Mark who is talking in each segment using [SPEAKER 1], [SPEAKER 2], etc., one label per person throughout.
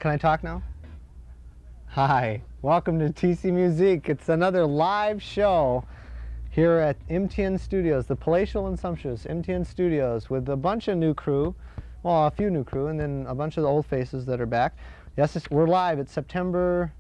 [SPEAKER 1] Can I talk now? Hi, welcome to TC Muzique. It's another live show here at MTN Studios, the palatial and sumptuous MTN Studios, with a bunch of new crew, well, a few new crew, and then a bunch of the old faces that are back. Yes, we're live. It's September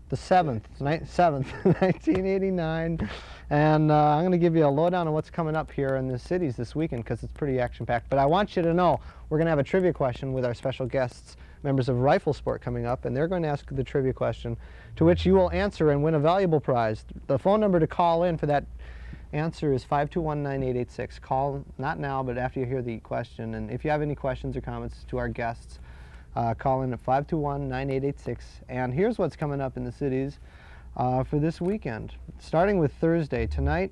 [SPEAKER 1] the 7th, 1989, and I'm going to give you a lowdown on what's coming up here in the cities this weekend because it's pretty action-packed. But I want you to know we're going to have a trivia question with our special guests, members of Rifle Sport, coming up, and they're going to ask the trivia question, to which you will answer and win a valuable prize. The phone number to call in for that answer is 521-9886. Call not now, but after you hear the question. And if you have any questions or comments to our guests, call in at 521-9886. And here's what's coming up in the cities for this weekend. Starting with Thursday, tonight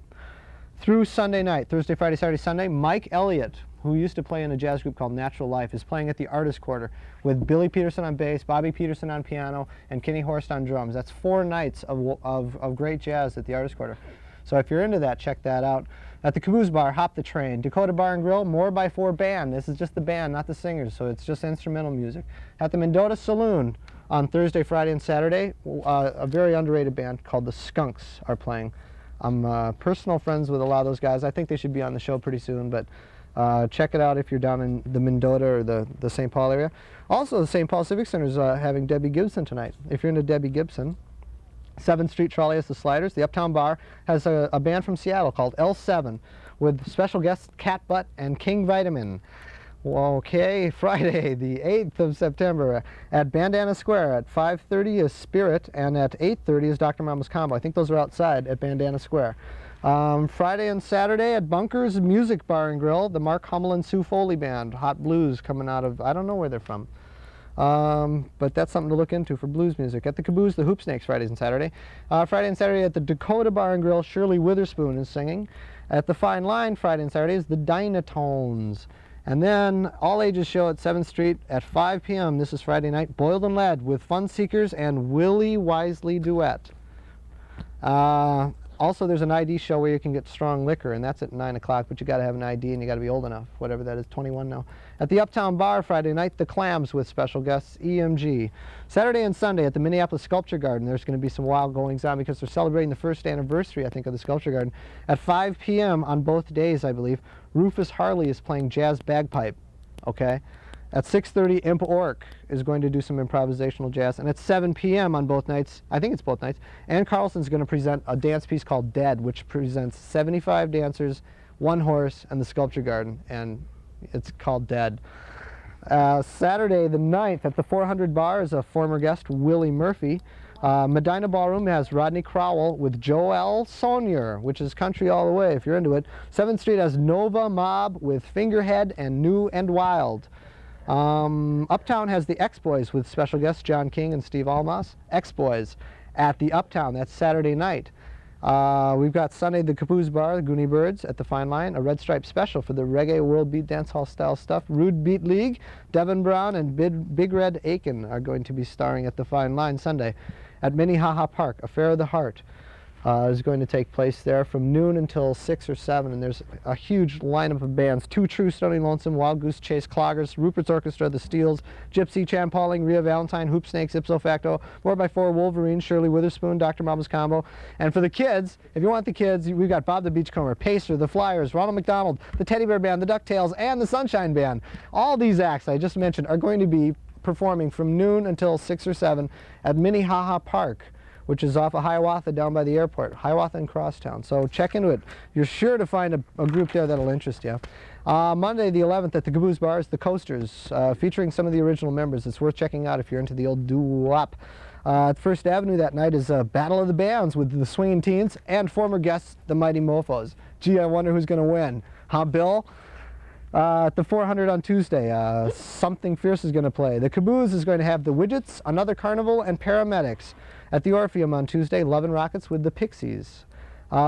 [SPEAKER 1] through Sunday night, Thursday, Friday, Saturday, Sunday, Mike Elliott, who used to play in a jazz group called Natural Life, is playing at the Artist Quarter with Billy Peterson on bass, Bobby Peterson on piano, and Kenny Horst on drums. That's 4 nights of great jazz at the Artist Quarter. So if you're into that, check that out. At the Caboose Bar, Hop the Train. Dakota Bar and Grill, More by 4 Band. This is just the band, not the singers, so it's just instrumental music. At the Mendota Saloon on Thursday, Friday, and Saturday, a very underrated band called the Skunks are playing. I'm personal friends with a lot of those guys. I think they should be on the show pretty soon, but check it out if you're down in the Mendota or the St. Paul area. Also, the St. Paul Civic Center is having Debbie Gibson tonight. If you're into Debbie Gibson, 7th Street Trolley has the Sliders. The Uptown Bar has a band from Seattle called L7 with special guests Cat Butt and King Vitamin. Okay, Friday, the 8th of September at Bandana Square at 5:30 is Spirit, and at 8:30 is Dr. Mama's Combo. I think those are outside at Bandana Square. Friday and Saturday at Bunker's Music Bar and Grill, the Mark Hummel and Sue Foley Band. Hot blues coming out of, I don't know where they're from. But that's something to look into for blues music. At the Caboose, the Hoop Snakes, Fridays and Saturday. Friday and Saturday at the Dakota Bar and Grill, Shirley Witherspoon is singing. At the Fine Line, Friday and Saturday, is the Dynatones. And then all ages show at 7th Street at 5 p.m. This is Friday night, Boiled and Lead with Fun Seekers and Willie Wisely Duet. Also, there's an ID show where you can get strong liquor, and that's at 9 o'clock, but you got to have an ID and you got to be old enough, whatever that is, 21 now. At the Uptown Bar Friday night, the Clams with special guests EMG. Saturday and Sunday at the Minneapolis Sculpture Garden, there's going to be some wild goings on because they're celebrating the 1st anniversary, I think, of the Sculpture Garden. At 5 p.m. on both days, I believe, Rufus Harley is playing jazz bagpipe, okay? At 6:30, Imp Ork is going to do some improvisational jazz. And at 7 p.m. on both nights, I think it's both nights, Ann Carlson's going to present a dance piece called Dead, which presents 75 dancers, 1 horse, and the Sculpture Garden. And it's called Dead. Saturday the 9th at the 400 Bar is a former guest, Willie Murphy. Medina Ballroom has Rodney Crowell with Joel Sonier, which is country all the way if you're into it. 7th Street has Nova Mob with Fingerhead and New and Wild. Uptown has the X-Boys with special guests John King and Steve Almas. X-Boys at the Uptown, that's Saturday night. We've got Sunday the Caboose Bar, the Goonie Birds at the Fine Line, a Red Stripe special for the Reggae World Beat Dancehall style stuff. Rude Beat League, Devin Brown and Big Red Aiken are going to be starring at the Fine Line Sunday. At Minnehaha Park, Affair of the Heart is going to take place there from noon until 6 or 7, and there's a huge lineup of bands. Two True, Stony Lonesome, Wild Goose Chase, Cloggers, Rupert's Orchestra, The Steels, Gypsy, Champalling, Rhea Valentine, Hoop Snakes, Ipso Facto, 4x4, Wolverine, Shirley Witherspoon, Dr. Mama's Combo. And for the kids, if you want the kids, we've got Bob the Beachcomber, Pacer, The Flyers, Ronald McDonald, the Teddy Bear Band, the DuckTales, and the Sunshine Band. All these acts I just mentioned are going to be performing from noon until 6 or 7 at Minnehaha Park, which is off of Hiawatha down by the airport, Hiawatha and Crosstown. So check into it. You're sure to find a group there that'll interest you. Monday the 11th at the Caboose Bar is the Coasters, featuring some of the original members. It's worth checking out if you're into the old doo-wop. At First Avenue that night is a Battle of the Bands with the Swinging Teens and former guests, the Mighty Mofos. Gee, I wonder who's going to win. Huh, Bill? At the 400 on Tuesday, Something Fierce is going to play. The Caboose is going to have the Widgets, Another Carnival, and Paramedics. At the Orpheum on Tuesday, Love and Rockets with the Pixies.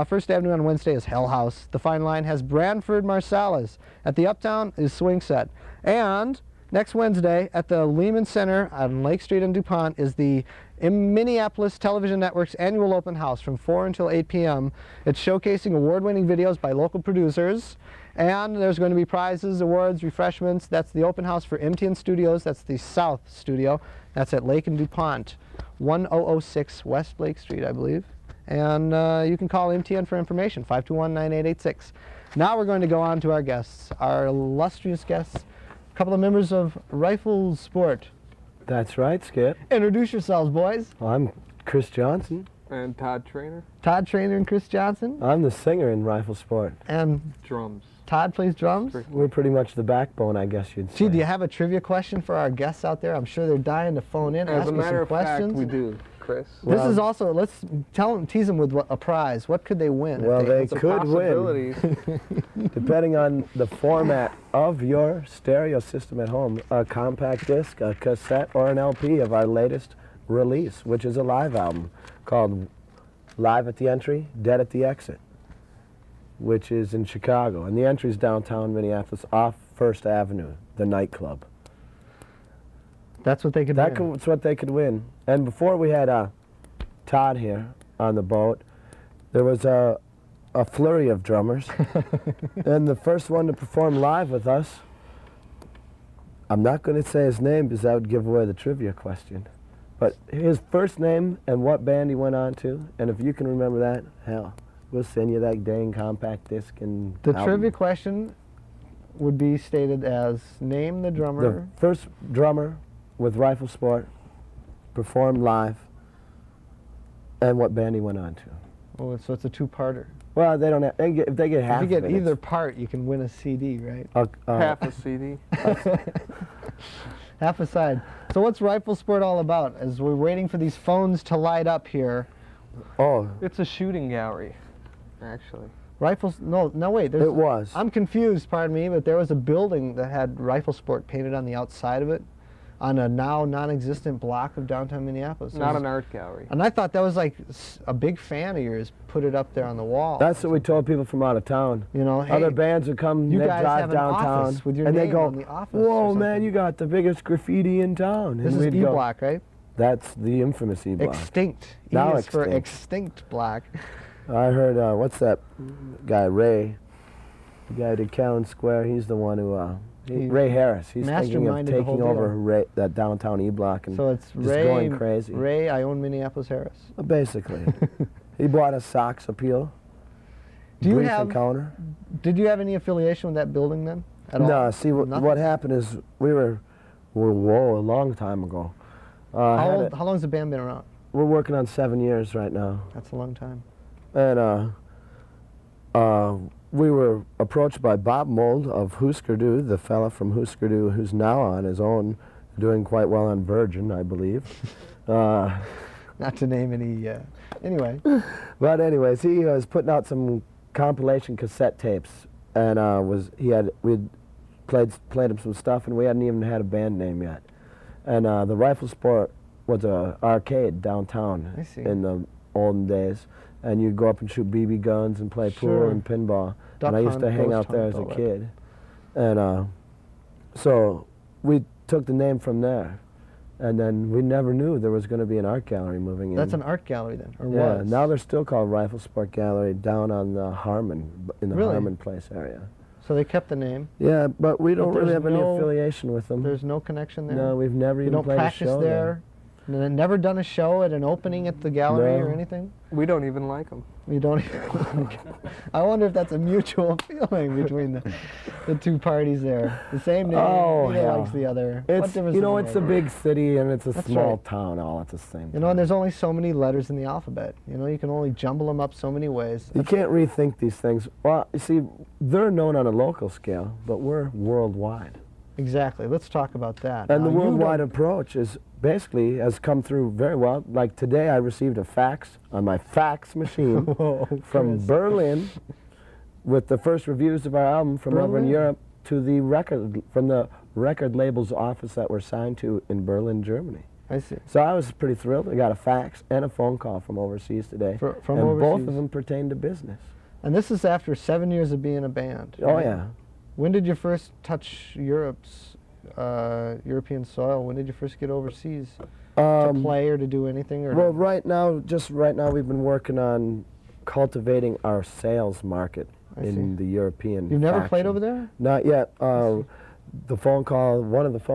[SPEAKER 1] First Avenue on Wednesday is Hell House. The Fine Line has Branford Marsalis. At the Uptown is Swing Set. And Next Wednesday at the Lehman Center on Lake Street in DuPont is the Minneapolis Television Network's annual open house from 4 until 8 p.m. It's showcasing award-winning videos by local producers, and there's going to be prizes, awards, refreshments. That's the open house for MTN Studios. That's the South Studio. That's at Lake and DuPont, 1006 West Lake Street, I believe. And you can call MTN for information, 521-9886. Now we're going to go on to our guests, our illustrious guests, a couple of members of Rifle Sport.
[SPEAKER 2] That's right, Skip.
[SPEAKER 1] Introduce yourselves, boys.
[SPEAKER 2] Well, I'm Chris Johnson.
[SPEAKER 3] And Todd Trainer.
[SPEAKER 1] Todd Trainer and Chris Johnson.
[SPEAKER 2] I'm the singer in Rifle Sport.
[SPEAKER 1] And
[SPEAKER 3] Drums.
[SPEAKER 1] Todd plays drums.
[SPEAKER 2] We're pretty much the backbone, I guess you'd say.
[SPEAKER 1] Gee, do you have a trivia question for our guests out there? I'm sure they're dying to phone in,
[SPEAKER 3] As
[SPEAKER 1] ask
[SPEAKER 3] a
[SPEAKER 1] you
[SPEAKER 3] matter
[SPEAKER 1] some
[SPEAKER 3] of
[SPEAKER 1] questions.
[SPEAKER 3] fact, we do, Chris.
[SPEAKER 1] This
[SPEAKER 2] Well,
[SPEAKER 1] is also, let's tease them with a prize. What could they win?
[SPEAKER 2] Well, they
[SPEAKER 3] It's a
[SPEAKER 2] could win,
[SPEAKER 3] possibilities.
[SPEAKER 2] depending on the format of your stereo system at home, a compact disc, a cassette, or an LP of our latest release, which is a live album called Live at the Entry, Dead at the Exit, which is in Chicago. And the entry is downtown Minneapolis off First Avenue, the nightclub.
[SPEAKER 1] That's what they could win.
[SPEAKER 2] That's what they could win. And before we had Todd here on the boat, there was a flurry of drummers. And the first one to perform live with us, I'm not going to say his name because that would give away the trivia question. But his first name and what band he went on to, and if you can remember that, hell, we'll send you that dang compact disc and
[SPEAKER 1] The
[SPEAKER 2] album.
[SPEAKER 1] trivia question would be stated as, name the drummer.
[SPEAKER 2] The first drummer with Rifle Sport performed live and what band he went on to.
[SPEAKER 1] Oh, so it's a two-parter.
[SPEAKER 2] Well, they don't have, if they get half
[SPEAKER 1] If you get
[SPEAKER 2] of it,
[SPEAKER 1] either part, you can win a CD, right?
[SPEAKER 3] Half a CD.
[SPEAKER 1] Half a side. So what's Rifle Sport all about? As we're waiting for these phones to light up here.
[SPEAKER 2] Oh,
[SPEAKER 3] It's a shooting gallery, actually.
[SPEAKER 1] Rifles, no, wait.
[SPEAKER 2] it was.
[SPEAKER 1] I'm confused, pardon me, but there was a building that had Rifle Sport painted on the outside of it on a now non-existent block of downtown Minneapolis.
[SPEAKER 3] Not an art gallery.
[SPEAKER 1] And I thought that was like a big fan of yours put it up there on the wall.
[SPEAKER 2] That's what we told people from out of town.
[SPEAKER 1] You know, hey,
[SPEAKER 2] Other bands would come,
[SPEAKER 1] you
[SPEAKER 2] they
[SPEAKER 1] guys
[SPEAKER 2] drive
[SPEAKER 1] have an
[SPEAKER 2] downtown,
[SPEAKER 1] office with your
[SPEAKER 2] and they
[SPEAKER 1] name
[SPEAKER 2] go,
[SPEAKER 1] on the office or
[SPEAKER 2] "Whoa, man,
[SPEAKER 1] something."
[SPEAKER 2] you got the biggest graffiti in town."
[SPEAKER 1] This
[SPEAKER 2] And
[SPEAKER 1] is
[SPEAKER 2] we'd go,
[SPEAKER 1] E-Block, right?
[SPEAKER 2] That's the infamous E-Block.
[SPEAKER 1] Extinct.
[SPEAKER 2] Now
[SPEAKER 1] E is for
[SPEAKER 2] extinct.
[SPEAKER 1] extinct block.
[SPEAKER 2] I heard, what's that guy, Ray? The guy who did Callan Square, he's the one who, Ray Harris. He's thinking of
[SPEAKER 1] masterminded the whole
[SPEAKER 2] taking over
[SPEAKER 1] deal.
[SPEAKER 2] that downtown E-Block and
[SPEAKER 1] So it's
[SPEAKER 2] just
[SPEAKER 1] Ray,
[SPEAKER 2] going crazy.
[SPEAKER 1] Ray, I own Minneapolis Harris.
[SPEAKER 2] Basically. He bought a Sox appeal.
[SPEAKER 1] Do you
[SPEAKER 2] brief
[SPEAKER 1] have-
[SPEAKER 2] encounter.
[SPEAKER 1] Did you have any affiliation with that building then? At all?
[SPEAKER 2] No, see,
[SPEAKER 1] Nothing?
[SPEAKER 2] what happened is whoa, a long time ago.
[SPEAKER 1] How long's the band been around?
[SPEAKER 2] We're working on 7 years right now.
[SPEAKER 1] That's a long time.
[SPEAKER 2] And we were approached by Bob Mold of Husker Du, the fella from Husker Du who's now on his own, doing quite well on Virgin, I believe.
[SPEAKER 1] Not to name any, anyway.
[SPEAKER 2] But anyways, he was putting out some compilation cassette tapes, and we'd played him some stuff, and we hadn't even had a band name yet. And the Rifle Sport was a arcade downtown
[SPEAKER 1] I see.
[SPEAKER 2] in the olden days, and you'd go up and shoot BB guns and play pool
[SPEAKER 1] Sure.
[SPEAKER 2] and pinball.
[SPEAKER 1] Duck
[SPEAKER 2] and I used
[SPEAKER 1] hunt,
[SPEAKER 2] to hang
[SPEAKER 1] ghost
[SPEAKER 2] out there
[SPEAKER 1] hunt,
[SPEAKER 2] as a
[SPEAKER 1] all that.
[SPEAKER 2] kid. And so we took the name from there. And then we never knew there was going to be an art gallery moving in.
[SPEAKER 1] That's an art gallery then, or
[SPEAKER 2] Yeah,
[SPEAKER 1] was?
[SPEAKER 2] now they're still called Rifle Sport Gallery down on the Harmon, in the
[SPEAKER 1] Really?
[SPEAKER 2] Harmon Place area.
[SPEAKER 1] So they kept the name.
[SPEAKER 2] Yeah, but we don't really
[SPEAKER 1] there's
[SPEAKER 2] have any
[SPEAKER 1] no-
[SPEAKER 2] affiliation with them.
[SPEAKER 1] There's no connection there?
[SPEAKER 2] No, we've never
[SPEAKER 1] You
[SPEAKER 2] even
[SPEAKER 1] don't
[SPEAKER 2] played a
[SPEAKER 1] practice
[SPEAKER 2] show
[SPEAKER 1] there? Never done a show at an opening at the gallery
[SPEAKER 2] No.
[SPEAKER 1] or anything?
[SPEAKER 3] We don't even like them.
[SPEAKER 1] You don't I wonder if that's a mutual feeling between the two parties there. The same name,
[SPEAKER 2] Oh,
[SPEAKER 1] neither
[SPEAKER 2] hell.
[SPEAKER 1] likes the other.
[SPEAKER 2] It's,
[SPEAKER 1] What difference
[SPEAKER 2] you know,
[SPEAKER 1] does
[SPEAKER 2] it's
[SPEAKER 1] it
[SPEAKER 2] a
[SPEAKER 1] make?
[SPEAKER 2] big city and it's a
[SPEAKER 1] That's
[SPEAKER 2] small
[SPEAKER 1] right.
[SPEAKER 2] town all at the same time.
[SPEAKER 1] You know, and there's only so many letters in the alphabet. You know, you can only jumble them up so many ways.
[SPEAKER 2] You can't rethink these things. Well, you see, they're known on a local scale, but we're worldwide.
[SPEAKER 1] Exactly. Let's talk about that.
[SPEAKER 2] And
[SPEAKER 1] Now,
[SPEAKER 2] the
[SPEAKER 1] you
[SPEAKER 2] worldwide
[SPEAKER 1] don't-
[SPEAKER 2] approach is basically has come through very well. Like today, I received a fax on my fax machine
[SPEAKER 1] Whoa,
[SPEAKER 2] from
[SPEAKER 1] Chris.
[SPEAKER 2] Berlin with the first reviews of our album from over in
[SPEAKER 1] Berlin?
[SPEAKER 2] Europe to the record label's office that we're signed to in Berlin, Germany.
[SPEAKER 1] I see.
[SPEAKER 2] So I was pretty thrilled. I got a fax and a phone call from overseas today.
[SPEAKER 1] From
[SPEAKER 2] and both
[SPEAKER 1] overseas.
[SPEAKER 2] of them pertain to business.
[SPEAKER 1] And this is after 7 years of being a band.
[SPEAKER 2] Oh,
[SPEAKER 1] right?
[SPEAKER 2] yeah.
[SPEAKER 1] When did you first touch Europe's European soil? When did you first get overseas to play or to do anything? Or
[SPEAKER 2] Well, right now, we've been working on cultivating our sales market in the European.
[SPEAKER 1] You've never
[SPEAKER 2] faction.
[SPEAKER 1] played over there?
[SPEAKER 2] Not yet. One of the phone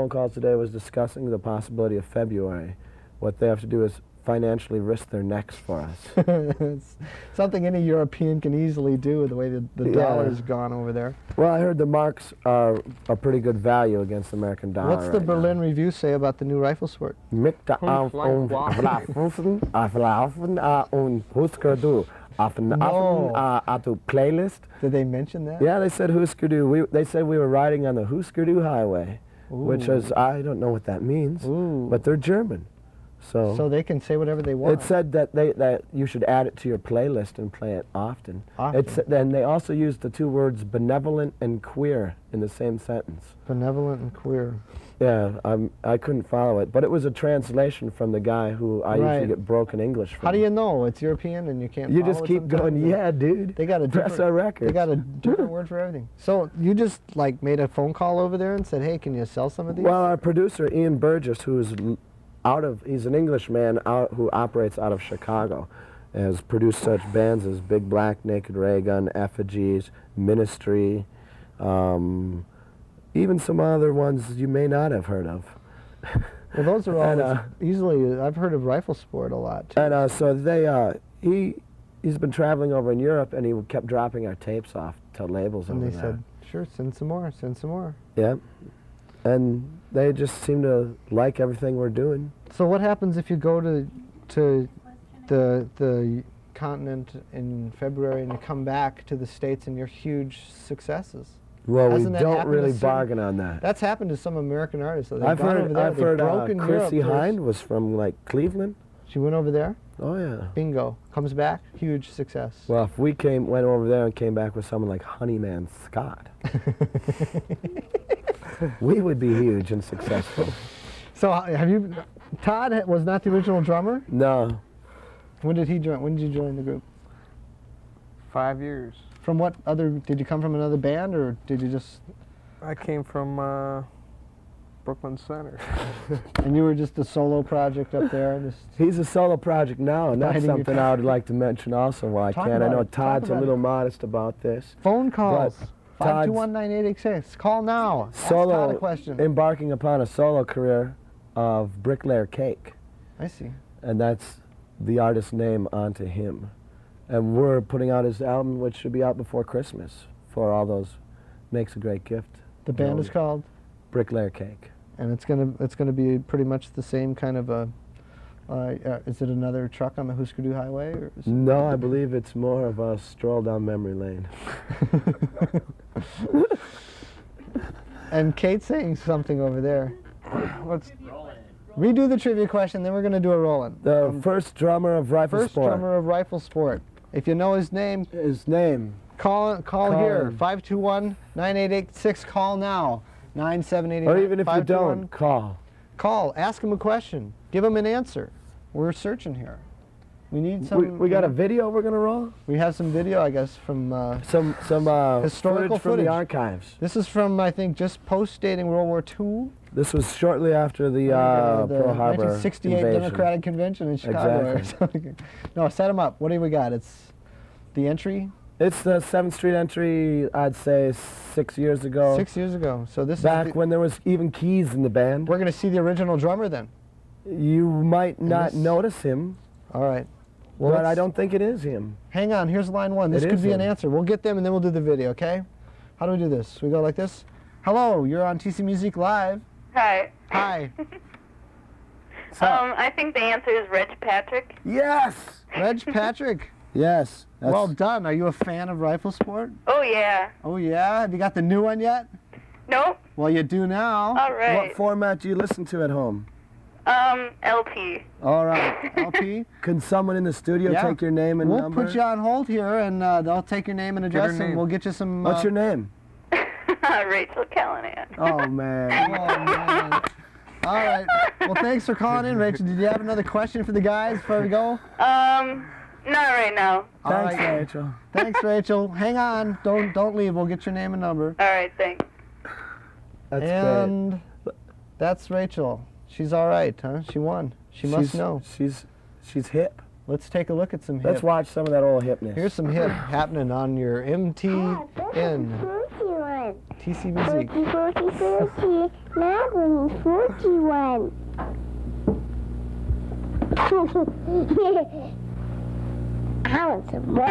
[SPEAKER 2] calls today was discussing the possibility of February. What they have to do is financially risk their necks for us.
[SPEAKER 1] It's something any European can easily do with the way the dollar's gone over there.
[SPEAKER 2] Well, I heard the marks are a pretty good value against the American dollar.
[SPEAKER 1] What's the Berlin Review say about the new rifle sport?
[SPEAKER 2] Did
[SPEAKER 1] they mention that?
[SPEAKER 2] Yeah, they said Husker-Du. They said we were riding on the Husker-Du highway, which is, I don't know what that means, but they're German.
[SPEAKER 1] So they can say whatever they want.
[SPEAKER 2] It said that you should add it to your playlist and play it often. Then they also used the two words benevolent and queer in the same sentence.
[SPEAKER 1] Benevolent and queer.
[SPEAKER 2] Yeah, I couldn't follow it, but it was a translation from the guy who I usually get broken English from.
[SPEAKER 1] How do you know it's European and you can't follow
[SPEAKER 2] it? You just keep going, yeah, dude.
[SPEAKER 1] They got a
[SPEAKER 2] press our records.
[SPEAKER 1] They got a different word for everything. So you just like made a phone call over there and said, hey, can you sell some of these?
[SPEAKER 2] Well, our producer, Ian Burgess, who's he's an Englishman who operates out of Chicago, has produced such bands as Big Black, Naked Ray Gun, Effigies, Ministry, even some other ones you may not have heard of.
[SPEAKER 1] Well, those are all easily, I've heard of rifle sport a lot, too.
[SPEAKER 2] And so he's been traveling over in Europe, and he kept dropping our tapes off to labels over there.
[SPEAKER 1] And they said, sure, send some more, send some more.
[SPEAKER 2] Yeah. And they just seem to like everything we're doing.
[SPEAKER 1] So what happens if you go to the continent in February and you come back to the States and you're huge successes?
[SPEAKER 2] Well, we don't really bargain on that.
[SPEAKER 1] That's happened to some American artists. So
[SPEAKER 2] I've heard Chrissy Hind was from like Cleveland.
[SPEAKER 1] She went over there?
[SPEAKER 2] Oh yeah.
[SPEAKER 1] Bingo. Comes back, huge success.
[SPEAKER 2] Well, if we went over there and came back with someone like Honeyman Scott, we would be huge and successful.
[SPEAKER 1] So Todd was not the original drummer?
[SPEAKER 2] No.
[SPEAKER 1] When did he join? When did you join the group?
[SPEAKER 3] 5 years.
[SPEAKER 1] From what other, did you come from another band or did you just?
[SPEAKER 3] I came from Brooklyn Center.
[SPEAKER 1] And you were just a solo project up there?
[SPEAKER 2] He's a solo project now, and that's something I would like to mention also while I can. I know Todd's a little modest about this.
[SPEAKER 1] Phone calls. 521-9886. Call now. Ask Todd a question.
[SPEAKER 2] Embarking upon a solo career of Bricklayer Cake.
[SPEAKER 1] I see.
[SPEAKER 2] And that's the artist's name onto him. And we're putting out his album, which should be out before Christmas, for all those. Makes a great gift.
[SPEAKER 1] The band is called?
[SPEAKER 2] Bricklayer Cake.
[SPEAKER 1] And it's gonna be pretty much the same kind of a. Is it another truck on the Husker-Du Highway? Or
[SPEAKER 2] no, I believe it's more of a stroll down memory lane.
[SPEAKER 1] And Kate's saying something over there. Let's redo the trivia question, then we're going to do a roll-in.
[SPEAKER 2] The first drummer of Rifle Sport.
[SPEAKER 1] First drummer of Rifle Sport. If you know his name. Call here. 521-9886. Call now. 9788.
[SPEAKER 2] Or even if you don't, call.
[SPEAKER 1] Call. Ask him a question. Give him an answer. We're searching here. We need some.
[SPEAKER 2] We got a video we're gonna roll.
[SPEAKER 1] We have some video, I guess, from
[SPEAKER 2] some
[SPEAKER 1] historical
[SPEAKER 2] footage from the archives.
[SPEAKER 1] This is from, I think, just post-dating World War II.
[SPEAKER 2] This was shortly after the Pearl Harbor
[SPEAKER 1] 1968
[SPEAKER 2] invasion.
[SPEAKER 1] Democratic Convention in Chicago.
[SPEAKER 2] Exactly.
[SPEAKER 1] Or something. No, set them up. What do we got? It's the entry.
[SPEAKER 2] It's the 7th Street entry. I'd say 6 years ago.
[SPEAKER 1] 6 years ago. So this
[SPEAKER 2] back
[SPEAKER 1] is
[SPEAKER 2] when there was even keys in the band.
[SPEAKER 1] We're gonna see the original drummer then.
[SPEAKER 2] You might not notice him.
[SPEAKER 1] All right. Well,
[SPEAKER 2] but I don't think it is him.
[SPEAKER 1] Hang on, here's line one. This could be an answer. We'll get them and then we'll do the video, okay? How do we do this? We go like this? Hello, you're on TC Music Live.
[SPEAKER 4] Hi.
[SPEAKER 1] Hi.
[SPEAKER 4] I think the answer is Reg Patrick.
[SPEAKER 2] Yes!
[SPEAKER 1] Reg Patrick.
[SPEAKER 2] Yes.
[SPEAKER 1] Well done. Are you a fan of Rifle Sport?
[SPEAKER 4] Oh, yeah.
[SPEAKER 1] Oh, yeah? Have you got the new one yet?
[SPEAKER 4] Nope.
[SPEAKER 1] Well, you do now.
[SPEAKER 4] All right.
[SPEAKER 2] What format do you listen to at home?
[SPEAKER 4] LP.
[SPEAKER 2] All right.
[SPEAKER 1] LP?
[SPEAKER 2] Can someone in the studio take your name and number?
[SPEAKER 1] We'll put you on hold here, and they'll take your name and address, and we'll get you some...
[SPEAKER 2] What's your name?
[SPEAKER 4] Rachel Callahan.
[SPEAKER 2] Oh, man.
[SPEAKER 1] Oh, man. All right. Well, thanks for calling in, Rachel. Did you have another question for the guys before we go?
[SPEAKER 4] Not right now.
[SPEAKER 2] Thanks, Rachel.
[SPEAKER 1] Thanks, Rachel. Hang on. Don't leave. We'll get your name and number.
[SPEAKER 4] All right, thanks.
[SPEAKER 2] That's
[SPEAKER 1] great. That's Rachel. She's all right, huh? She won. She must know.
[SPEAKER 2] She's hip.
[SPEAKER 1] Let's take a look at some hip.
[SPEAKER 2] Let's watch some of that old hipness.
[SPEAKER 1] Here's some hip happening on your MTN. TC Muzique.
[SPEAKER 5] 40, now 41. I want some more.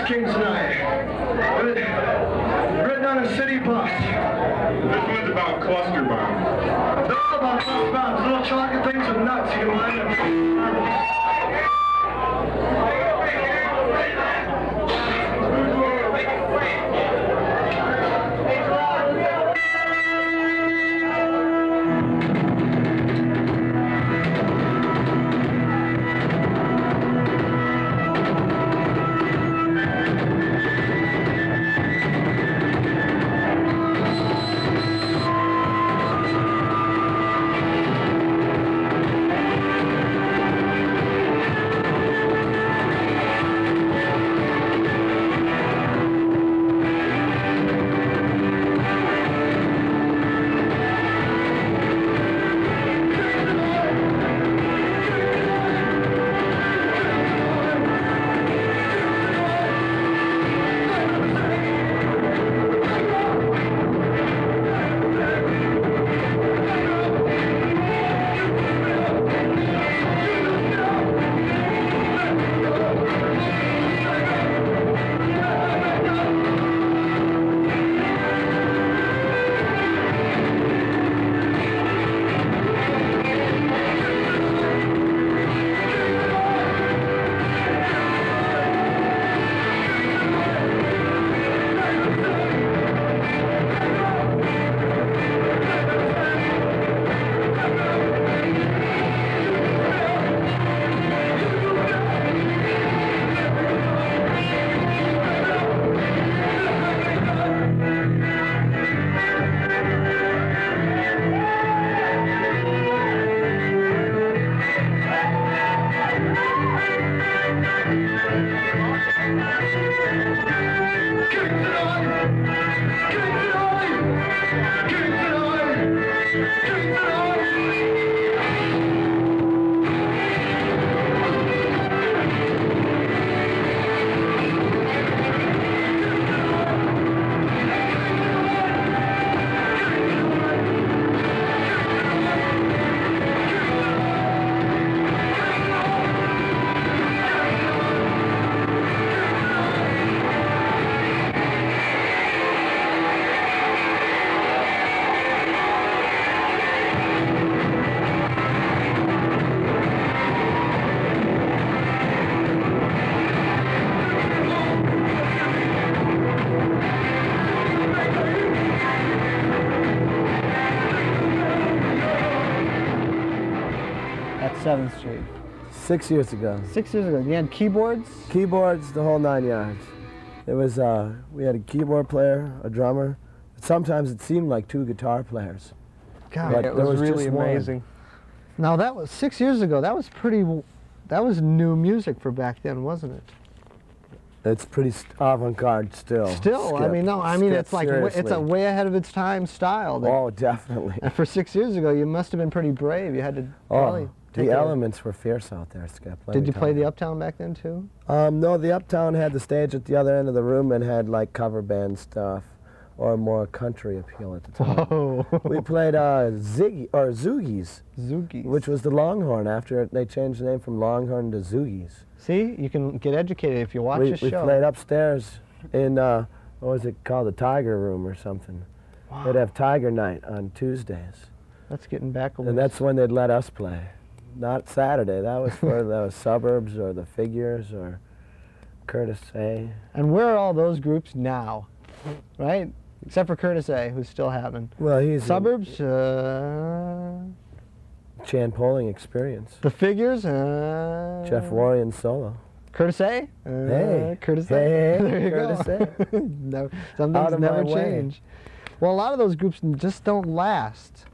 [SPEAKER 6] King's Night. Written on a city bus. This one's about cluster bombs. They're all about cluster bombs. Little chocolate things with nuts. You can line them.
[SPEAKER 1] At 7th Street.
[SPEAKER 2] 6 years ago.
[SPEAKER 1] 6 years ago. You had keyboards?
[SPEAKER 2] Keyboards, the whole 9 yards. It was, we had a keyboard player, a drummer. Sometimes it seemed like 2 guitar players.
[SPEAKER 1] God,
[SPEAKER 2] But
[SPEAKER 3] It
[SPEAKER 2] there
[SPEAKER 3] was really
[SPEAKER 2] just one.
[SPEAKER 3] amazing.
[SPEAKER 1] now that was 6 years ago. That was new music for back then, wasn't it?
[SPEAKER 2] It's pretty avant-garde still.
[SPEAKER 1] Still, I
[SPEAKER 2] Skip.
[SPEAKER 1] mean, no, I mean,
[SPEAKER 2] Skip,
[SPEAKER 1] it's like, it's a
[SPEAKER 2] seriously.
[SPEAKER 1] way ahead of its time style. That,
[SPEAKER 2] Oh, definitely.
[SPEAKER 1] and for 6 years ago, you must have been pretty brave. You had to probably...
[SPEAKER 2] The elements were fierce out there, Skip.
[SPEAKER 1] Did you play the Uptown back then too?
[SPEAKER 2] No, the Uptown had the stage at the other end of the room and had like cover band stuff or more country appeal at the time.
[SPEAKER 1] Whoa.
[SPEAKER 2] We played Zoogies,
[SPEAKER 1] Zoogies.
[SPEAKER 2] which was the Longhorn after they changed the name from Longhorn to Zoogies.
[SPEAKER 1] See, you can get educated if you watch this
[SPEAKER 2] We
[SPEAKER 1] show.
[SPEAKER 2] played upstairs in, what was it called, the Tiger Room or something.
[SPEAKER 1] Wow.
[SPEAKER 2] They'd have Tiger Night on Tuesdays.
[SPEAKER 1] That's getting back a little.
[SPEAKER 2] And that's when they'd let us play. Not Saturday. That was for the Suburbs or the Figures or Curtis A.
[SPEAKER 1] And where are all those groups now? Right? Except for Curtis A, who's still happening.
[SPEAKER 2] Well, he's
[SPEAKER 1] Suburbs,
[SPEAKER 2] Chan Poling Experience.
[SPEAKER 1] the Figures,
[SPEAKER 2] Jeff Warrian solo.
[SPEAKER 1] Curtis A?
[SPEAKER 2] Hey.
[SPEAKER 1] Curtis A.
[SPEAKER 2] Hey,
[SPEAKER 1] There you
[SPEAKER 2] Curtis
[SPEAKER 1] go. No, some
[SPEAKER 2] Out
[SPEAKER 1] things
[SPEAKER 2] of my
[SPEAKER 1] never
[SPEAKER 2] way.
[SPEAKER 1] change. Well, a lot of those groups just don't last.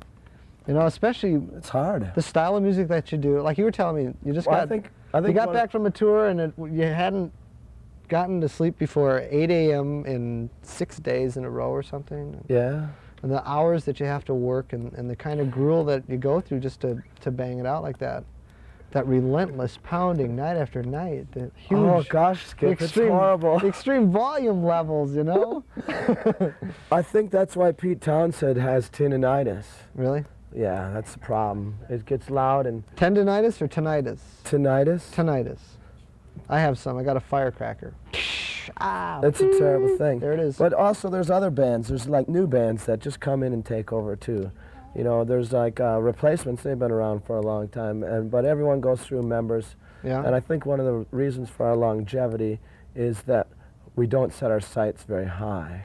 [SPEAKER 1] You know, especially
[SPEAKER 2] It's hard.
[SPEAKER 1] the style of music that you do. Like you were telling me, you just
[SPEAKER 2] Well,
[SPEAKER 1] got
[SPEAKER 2] I think
[SPEAKER 1] you got
[SPEAKER 2] one-
[SPEAKER 1] back from a tour and you hadn't gotten to sleep before 8 a.m. in 6 days in a row or something.
[SPEAKER 2] Yeah.
[SPEAKER 1] And the hours that you have to work and the kind of gruel that you go through just to bang it out like that. That relentless pounding night after night. The huge,
[SPEAKER 2] Oh gosh, Skip, it's horrible.
[SPEAKER 1] the extreme volume levels, you know?
[SPEAKER 2] I think that's why Pete Townsend has tinnitus.
[SPEAKER 1] Really?
[SPEAKER 2] Yeah, that's the problem. It gets loud and
[SPEAKER 1] Tendinitis or tinnitus?
[SPEAKER 2] tinnitus.
[SPEAKER 1] Tinnitus. I have some. I got a firecracker. Ah,
[SPEAKER 2] That's a terrible thing.
[SPEAKER 1] there it is.
[SPEAKER 2] But also there's other bands. There's like new bands that just come in and take over too. You know, there's like replacements. They've been around for a long time, but everyone goes through members.
[SPEAKER 1] Yeah.
[SPEAKER 2] And I think one of the reasons for our longevity is that we don't set our sights very high.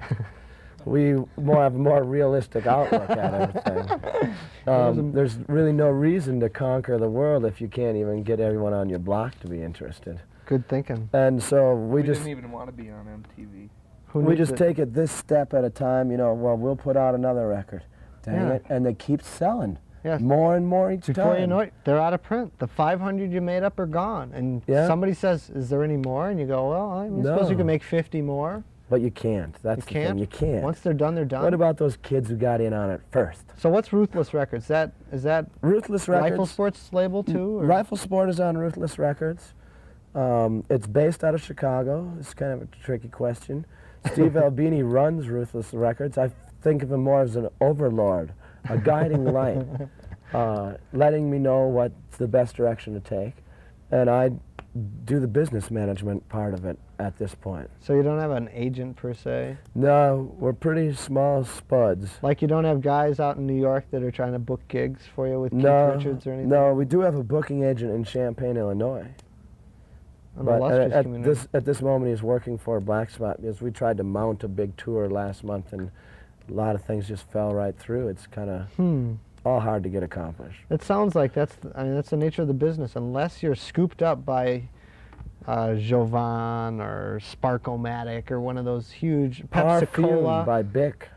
[SPEAKER 2] We have a more realistic outlook at everything. There's really no reason to conquer the world if you can't even get everyone on your block to be interested.
[SPEAKER 1] Good thinking.
[SPEAKER 2] And so we just
[SPEAKER 3] didn't even want to be on MTV.
[SPEAKER 2] we just take it this step at a time. You know, well, we'll put out another record. Dang
[SPEAKER 1] Yeah.
[SPEAKER 2] it. And they keep selling.
[SPEAKER 1] Yes.
[SPEAKER 2] More and more each
[SPEAKER 1] Before
[SPEAKER 2] time.
[SPEAKER 1] you know it, they're out of print. The 500 you made up are gone. And
[SPEAKER 2] Yeah.
[SPEAKER 1] somebody says, is there any more? And you go, well, I suppose you
[SPEAKER 2] No.
[SPEAKER 1] can make 50 more.
[SPEAKER 2] But you can't. That's
[SPEAKER 1] You
[SPEAKER 2] the
[SPEAKER 1] can't?
[SPEAKER 2] thing. You can't.
[SPEAKER 1] Once they're done, they're done.
[SPEAKER 2] What about those kids who got in on it first?
[SPEAKER 1] So what's Ruthless Records? Is that
[SPEAKER 2] Ruthless Records.
[SPEAKER 1] Rifle Sports label too? Or?
[SPEAKER 2] Rifle Sport is on Ruthless Records. It's based out of Chicago. It's kind of a tricky question. Steve Albini runs Ruthless Records. I think of him more as an overlord, a guiding light, letting me know what's the best direction to take. And I do the business management part of it at this point.
[SPEAKER 1] So you don't have an agent per se?
[SPEAKER 2] No, we're pretty small spuds.
[SPEAKER 1] Like you don't have guys out in New York that are trying to book gigs for you with Keith
[SPEAKER 2] No,
[SPEAKER 1] Richards or anything?
[SPEAKER 2] no, we do have a booking agent in Champaign, Illinois.
[SPEAKER 1] An
[SPEAKER 2] But
[SPEAKER 1] illustrious community.
[SPEAKER 2] at this moment, he's working for Black Spot because we tried to mount a big tour last month, and a lot of things just fell right through. It's kind of all hard to get accomplished.
[SPEAKER 1] It sounds like that's the nature of the business. Unless you're scooped up by Jovan or Sparkomatic or one of those huge Pepsi
[SPEAKER 2] Parfume
[SPEAKER 1] Cola.
[SPEAKER 2] by Bic.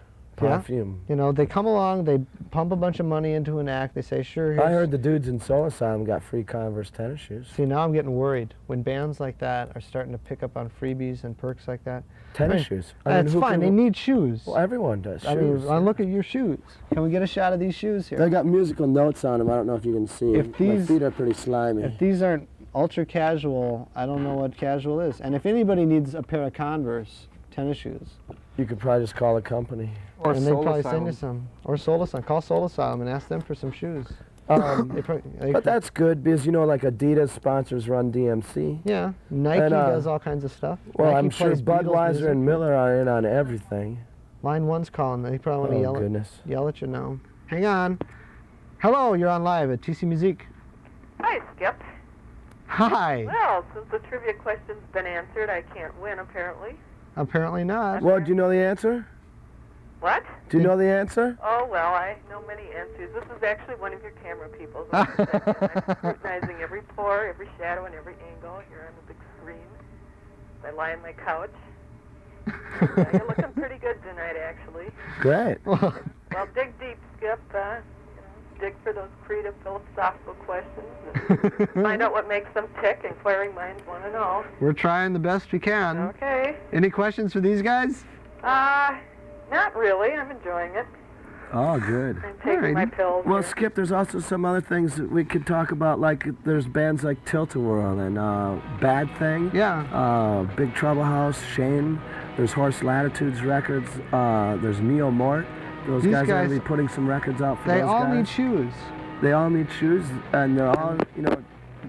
[SPEAKER 1] Yeah.
[SPEAKER 2] Parfume.
[SPEAKER 1] You know, they come along, they pump a bunch of money into an act. They say, sure.
[SPEAKER 2] I
[SPEAKER 1] here's-
[SPEAKER 2] heard the dudes in Soul Asylum got free Converse tennis shoes.
[SPEAKER 1] See, now I'm getting worried when bands like that are starting to pick up on freebies and perks like that.
[SPEAKER 2] Tennis
[SPEAKER 1] Right.
[SPEAKER 2] shoes.
[SPEAKER 1] That's
[SPEAKER 2] who
[SPEAKER 1] fine.
[SPEAKER 2] can-
[SPEAKER 1] They need shoes.
[SPEAKER 2] Well, everyone does.
[SPEAKER 1] I
[SPEAKER 2] shoes.
[SPEAKER 1] mean, I look at your shoes. Can we get a shot of these shoes here?
[SPEAKER 2] They got musical notes on them. I don't know if you can see.
[SPEAKER 1] If
[SPEAKER 2] My
[SPEAKER 1] these-
[SPEAKER 2] feet are pretty slimy.
[SPEAKER 1] If these aren't ultra casual, I don't know what casual is. And if anybody needs a pair of Converse tennis shoes,
[SPEAKER 2] You could probably just call a company.
[SPEAKER 3] Or
[SPEAKER 1] and they'd
[SPEAKER 3] Soul
[SPEAKER 1] probably send you
[SPEAKER 3] Asylum.
[SPEAKER 1] some. Or Soul Asylum. Call Soul Asylum and ask them for some shoes.
[SPEAKER 2] But that's good because, you know, like Adidas sponsors Run DMC.
[SPEAKER 1] Yeah, Nike
[SPEAKER 2] And,
[SPEAKER 1] does all kinds of stuff.
[SPEAKER 2] Well,
[SPEAKER 1] Nike
[SPEAKER 2] I'm sure
[SPEAKER 1] plays Beatles
[SPEAKER 2] Budweiser
[SPEAKER 1] music.
[SPEAKER 2] and Miller are in on everything.
[SPEAKER 1] Line 1's calling. They probably want
[SPEAKER 2] Oh,
[SPEAKER 1] to yell
[SPEAKER 2] goodness.
[SPEAKER 1] yell at you now. Hang on. Hello, you're on live at TC Muzique.
[SPEAKER 4] Hi, Skip.
[SPEAKER 1] Hi.
[SPEAKER 4] Well, since the trivia question's been answered, I can't win, apparently.
[SPEAKER 1] Apparently not.
[SPEAKER 2] Well, do you know the answer?
[SPEAKER 4] What?
[SPEAKER 2] Do you know the answer?
[SPEAKER 4] Oh, well, I know many answers. This is actually one of your camera people. I'm scrutinizing every pore, every shadow, and every angle here on the big screen. I lie on my couch. You're looking pretty good tonight, actually.
[SPEAKER 2] Great.
[SPEAKER 4] Well, dig deep, Skip. Dig for those creative philosophical questions. And find out what makes them tick. Inquiring minds want to know.
[SPEAKER 1] We're trying the best we can.
[SPEAKER 4] Okay.
[SPEAKER 1] Any questions for these guys?
[SPEAKER 4] Not really. I'm enjoying it.
[SPEAKER 2] Oh, good.
[SPEAKER 4] I'm taking my pills.
[SPEAKER 2] Well,
[SPEAKER 4] here.
[SPEAKER 2] Skip, there's also some other things that we could talk about, like there's bands like Tilt-A-Whirl and Bad Thing.
[SPEAKER 1] Yeah.
[SPEAKER 2] Big Trouble House, Shane. There's Horse Latitudes Records. There's Neo Mort. Those
[SPEAKER 1] These
[SPEAKER 2] guys are going
[SPEAKER 1] guys-
[SPEAKER 2] to be putting some records out for
[SPEAKER 1] They
[SPEAKER 2] those
[SPEAKER 1] all
[SPEAKER 2] guys.
[SPEAKER 1] need shoes.
[SPEAKER 2] They all need shoes, and they're all, you know,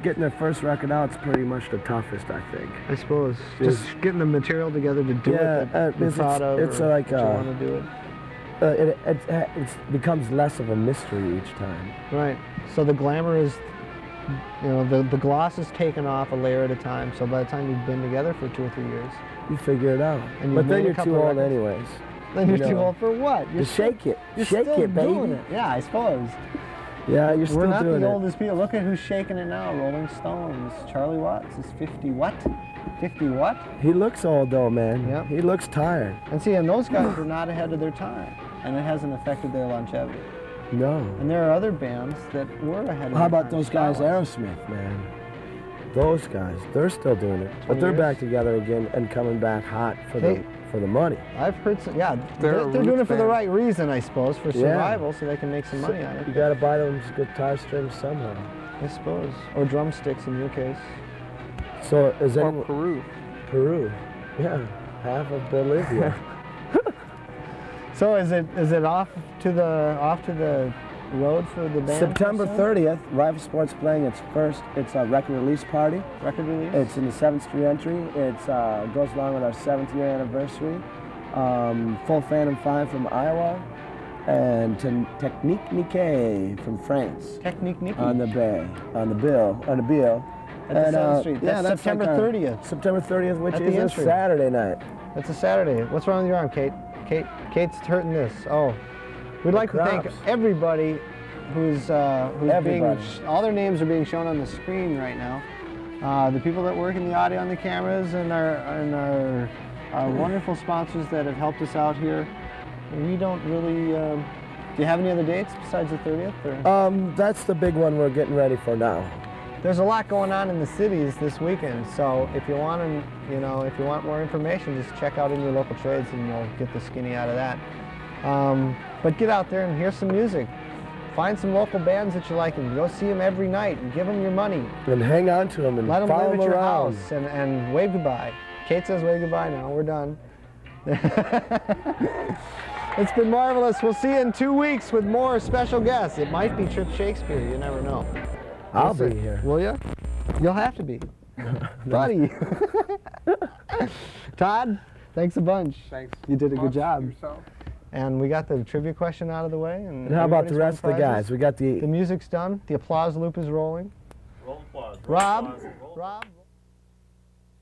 [SPEAKER 2] getting their first record out is pretty much the toughest, I think.
[SPEAKER 1] I suppose. Just getting the material together to do
[SPEAKER 2] Yeah,
[SPEAKER 1] it that you're
[SPEAKER 2] it's-
[SPEAKER 1] proud of,
[SPEAKER 2] it's
[SPEAKER 1] or
[SPEAKER 2] like,
[SPEAKER 1] that you want to do it.
[SPEAKER 2] It becomes less of a mystery each time.
[SPEAKER 1] Right. So the glamour is, you know, the gloss is taken off a layer at a time. So by the time you've been together for 2 or 3 years,
[SPEAKER 2] You figure it out.
[SPEAKER 1] And you've
[SPEAKER 2] But then
[SPEAKER 1] made a
[SPEAKER 2] you're
[SPEAKER 1] couple
[SPEAKER 2] too old
[SPEAKER 1] records.
[SPEAKER 2] anyways.
[SPEAKER 1] then you're
[SPEAKER 2] You
[SPEAKER 1] too
[SPEAKER 2] know,
[SPEAKER 1] old for what?
[SPEAKER 2] You shake it.
[SPEAKER 1] You're
[SPEAKER 2] Shake
[SPEAKER 1] still
[SPEAKER 2] it, baby.
[SPEAKER 1] doing it. Yeah, I suppose.
[SPEAKER 2] Yeah, you're still
[SPEAKER 1] We're not
[SPEAKER 2] doing
[SPEAKER 1] the
[SPEAKER 2] it.
[SPEAKER 1] oldest people. Look at who's shaking it now. Rolling Stones. Charlie Watts is 50 what? 50 what?
[SPEAKER 2] He looks old though, man.
[SPEAKER 1] Yeah.
[SPEAKER 2] He looks tired.
[SPEAKER 1] And see, and those guys were not ahead of their time, and it hasn't affected their longevity.
[SPEAKER 2] No.
[SPEAKER 1] And there are other bands that were ahead of
[SPEAKER 2] How
[SPEAKER 1] their
[SPEAKER 2] about
[SPEAKER 1] time,
[SPEAKER 2] those guys,
[SPEAKER 1] style-wise.
[SPEAKER 2] Aerosmith, man? Those guys, they're still doing it.
[SPEAKER 1] 20
[SPEAKER 2] But they're
[SPEAKER 1] years?
[SPEAKER 2] back together again and coming back hot for
[SPEAKER 1] They-
[SPEAKER 2] the money.
[SPEAKER 1] I've heard some, yeah,
[SPEAKER 3] They're
[SPEAKER 1] they're
[SPEAKER 3] a
[SPEAKER 1] doing it
[SPEAKER 3] roots
[SPEAKER 1] for the
[SPEAKER 3] band.
[SPEAKER 1] right reason, I suppose, for
[SPEAKER 2] Yeah.
[SPEAKER 1] survival, so they can make some money on
[SPEAKER 2] You
[SPEAKER 1] it.
[SPEAKER 2] gotta buy them guitar strings somehow.
[SPEAKER 1] I suppose. Or drumsticks in your case.
[SPEAKER 2] So is
[SPEAKER 3] Or
[SPEAKER 2] anyone
[SPEAKER 3] Peru.
[SPEAKER 2] Peru? Yeah, half of Bolivia.
[SPEAKER 1] So is it off to the road for the band?
[SPEAKER 2] September
[SPEAKER 1] soon?
[SPEAKER 2] 30th, Rival Sports playing its first. It's a record release party.
[SPEAKER 1] Record release?
[SPEAKER 2] It's in the 7th Street entry. It goes along with our 7th year anniversary. Full Phantom 5 from Iowa, and Technique Nikkei from France.
[SPEAKER 1] Technique Nikki.
[SPEAKER 2] On the bill.
[SPEAKER 1] At the 7th Street. That's
[SPEAKER 2] that's
[SPEAKER 1] September
[SPEAKER 2] like our-
[SPEAKER 1] 30th.
[SPEAKER 2] September 30th, which
[SPEAKER 1] At the
[SPEAKER 2] is a
[SPEAKER 1] entry.
[SPEAKER 2] Saturday night.
[SPEAKER 1] It's a Saturday. What's wrong with your arm, Kate? Kate's hurting this. Oh. We'd like to thank
[SPEAKER 2] crops.
[SPEAKER 1] everybody who's being,
[SPEAKER 2] Everybody.
[SPEAKER 1] all their names are being shown on the screen right now. The people that work in the audio and the cameras, and our wonderful sponsors that have helped us out here. We don't really, do you have any other dates besides the 30th? Or?
[SPEAKER 2] That's the big one we're getting ready for now.
[SPEAKER 1] There's a lot going on in the cities this weekend, so if you want if you want more information, just check out in your local trades and you'll get the skinny out of that. But get out there and hear some music. Find some local bands that you like and go see them every night and give them your money.
[SPEAKER 2] And hang on to them and
[SPEAKER 1] Let them
[SPEAKER 2] follow
[SPEAKER 1] live
[SPEAKER 2] them
[SPEAKER 1] at your
[SPEAKER 2] around.
[SPEAKER 1] house and wave goodbye. Kate says wave goodbye now. We're done. It's been marvelous. We'll see you in 2 weeks with more special guests. It might be Trip Shakespeare. You never know.
[SPEAKER 2] I'll
[SPEAKER 1] We'll
[SPEAKER 2] be
[SPEAKER 1] see.
[SPEAKER 2] here.
[SPEAKER 1] Will you? You'll have to be. Buddy. Todd, thanks a bunch.
[SPEAKER 3] Thanks.
[SPEAKER 1] You did a good job.
[SPEAKER 3] Yourself.
[SPEAKER 1] And we got the trivia question out of the way. And
[SPEAKER 2] And how about the
[SPEAKER 1] everybody's
[SPEAKER 2] rest of
[SPEAKER 1] won
[SPEAKER 2] the
[SPEAKER 1] prizes.
[SPEAKER 2] guys? We got
[SPEAKER 1] The music's done. The applause loop is rolling.
[SPEAKER 7] Roll applause.
[SPEAKER 1] Rob? Rob?